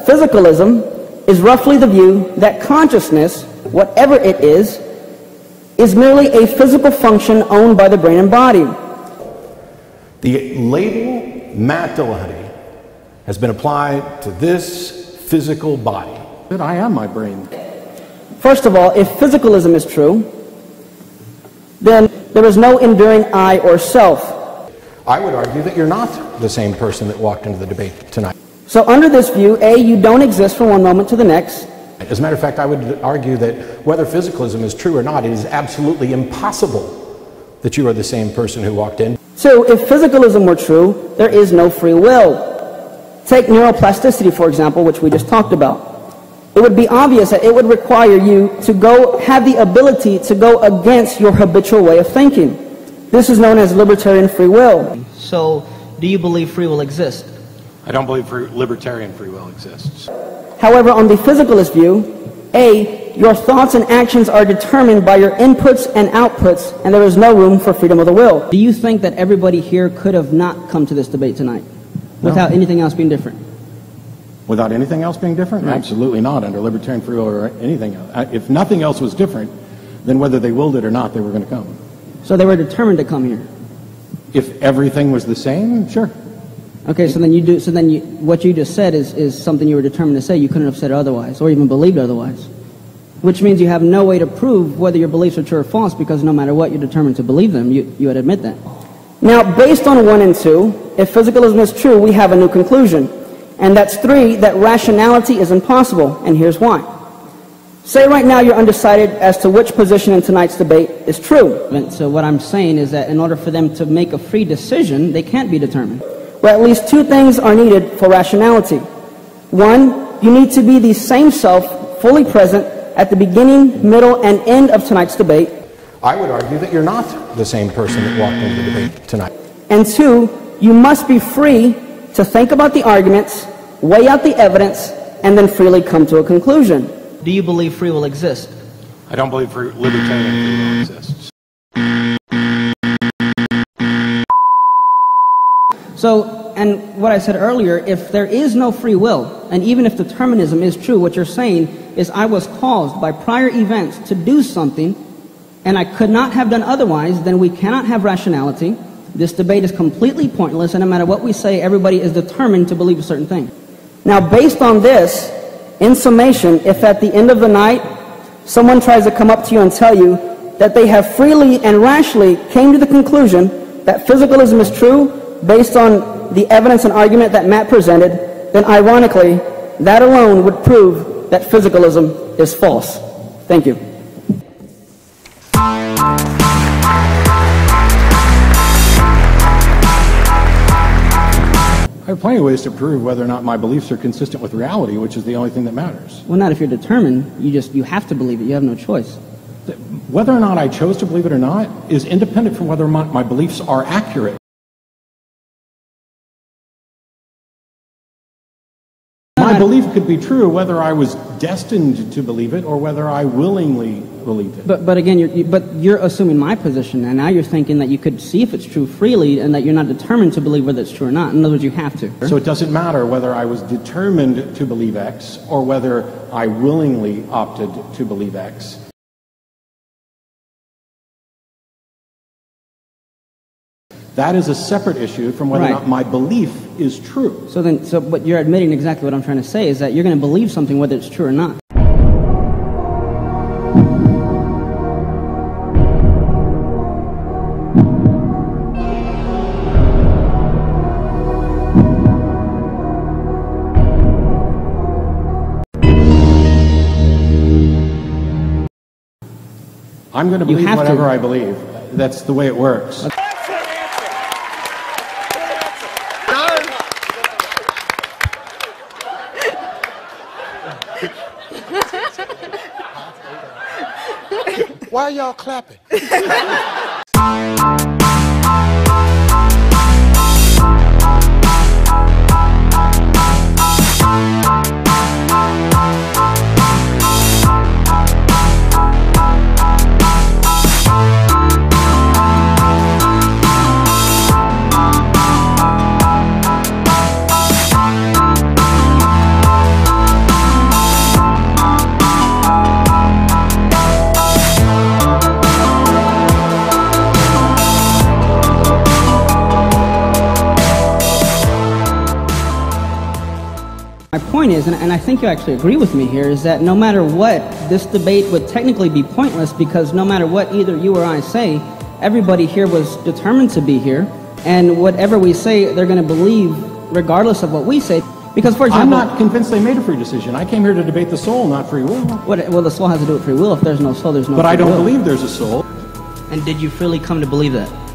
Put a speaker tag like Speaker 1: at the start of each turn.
Speaker 1: physicalism is roughly the view that consciousness, whatever it is merely a physical function owned by the brain and body.
Speaker 2: The label Matt Dillahunty has been applied to this physical body.
Speaker 3: That I am my brain.
Speaker 1: First of all, if physicalism is true, then there is no enduring I or self.
Speaker 2: I would argue that you're not the same person that walked into the debate tonight.
Speaker 1: So under this view, A, you don't exist from one moment to the next.
Speaker 2: As a matter of fact, I would argue that whether physicalism is true or not, it is absolutely impossible that you are the same person who walked in.
Speaker 1: So if physicalism were true, there is no free will. Take neuroplasticity, for example, which we just talked about. It would be obvious that it would require you to have the ability to go against your habitual way of thinking. This is known as libertarian free will.
Speaker 4: So, do you believe free will exists?
Speaker 2: I don't believe libertarian free will exists.
Speaker 1: However, on the physicalist view, A, your thoughts and actions are determined by your inputs and outputs, and there is no room for freedom of the will.
Speaker 4: Do you think that everybody here could have not come to this debate tonight without anything else being different?
Speaker 3: Without anything else being different?
Speaker 4: Right.
Speaker 3: Absolutely not, under libertarian free will or anything else. If nothing else was different, then whether they willed it or not, they were going to come.
Speaker 4: So they were determined to come here?
Speaker 3: If everything was the same, sure.
Speaker 4: Okay, so then what you just said is something you were determined to say. You couldn't have said otherwise, or even believed otherwise. Which means you have no way to prove whether your beliefs are true or false, because no matter what, you're determined to believe them. You would admit that.
Speaker 1: Now, based on 1 and 2, if physicalism is true, we have a new conclusion. And that's 3, that rationality is impossible, and here's why. Say right now you're undecided as to which position in tonight's debate is true.
Speaker 4: So what I'm saying is that in order for them to make a free decision, they can't be determined.
Speaker 1: Well, at least 2 things are needed for rationality. 1, you need to be the same self, fully present, at the beginning, middle, and end of tonight's debate.
Speaker 2: I would argue that you're not the same person that walked into the debate tonight.
Speaker 1: And 2, you must be free to think about the arguments, weigh out the evidence, and then freely come to a conclusion.
Speaker 4: Do you believe free will exists?
Speaker 2: I don't believe libertarian free will exists.
Speaker 4: So, and what I said earlier, if there is no free will, and even if determinism is true, what you're saying is I was caused by prior events to do something, and I could not have done otherwise, then we cannot have rationality. This debate is completely pointless, and no matter what we say, everybody is determined to believe a certain thing.
Speaker 1: Now, based on this, in summation, if at the end of the night, someone tries to come up to you and tell you that they have freely and rationally came to the conclusion that physicalism is true based on the evidence and argument that Matt presented, then ironically, that alone would prove that physicalism is false. Thank you.
Speaker 3: I have plenty of ways to prove whether or not my beliefs are consistent with reality, which is the only thing that matters.
Speaker 4: Well, not if you're determined. You have to believe it. You have no choice.
Speaker 3: Whether or not I chose to believe it or not is independent from whether or not my beliefs are accurate. My belief could be true whether I was destined to believe it or whether I willingly believed it.
Speaker 4: But again, you're assuming my position, and now you're thinking that you could see if it's true freely and that you're not determined to believe whether it's true or not. In other words, you have to.
Speaker 3: So it doesn't matter whether I was determined to believe X or whether I willingly opted to believe X. That is a separate issue from whether or not my belief is true.
Speaker 4: But you're admitting exactly what I'm trying to say, is that you're going to believe something whether it's true or not.
Speaker 3: I'm going to believe whatever I believe. That's the way it works. Okay.
Speaker 5: Why are y'all clapping?
Speaker 4: point is, and I think you actually agree with me here, is that no matter what, this debate would technically be pointless, because no matter what either you or I say, everybody here was determined to be here, and whatever we say, they're going to believe regardless of what we say. Because, for example,
Speaker 3: I'm not convinced they made a free decision. I came here to debate the soul, not free will.
Speaker 4: Well, the soul has to do with free will. If there's no soul, there's no free will.
Speaker 3: But I don't believe there's a soul.
Speaker 4: And did you freely come to believe that?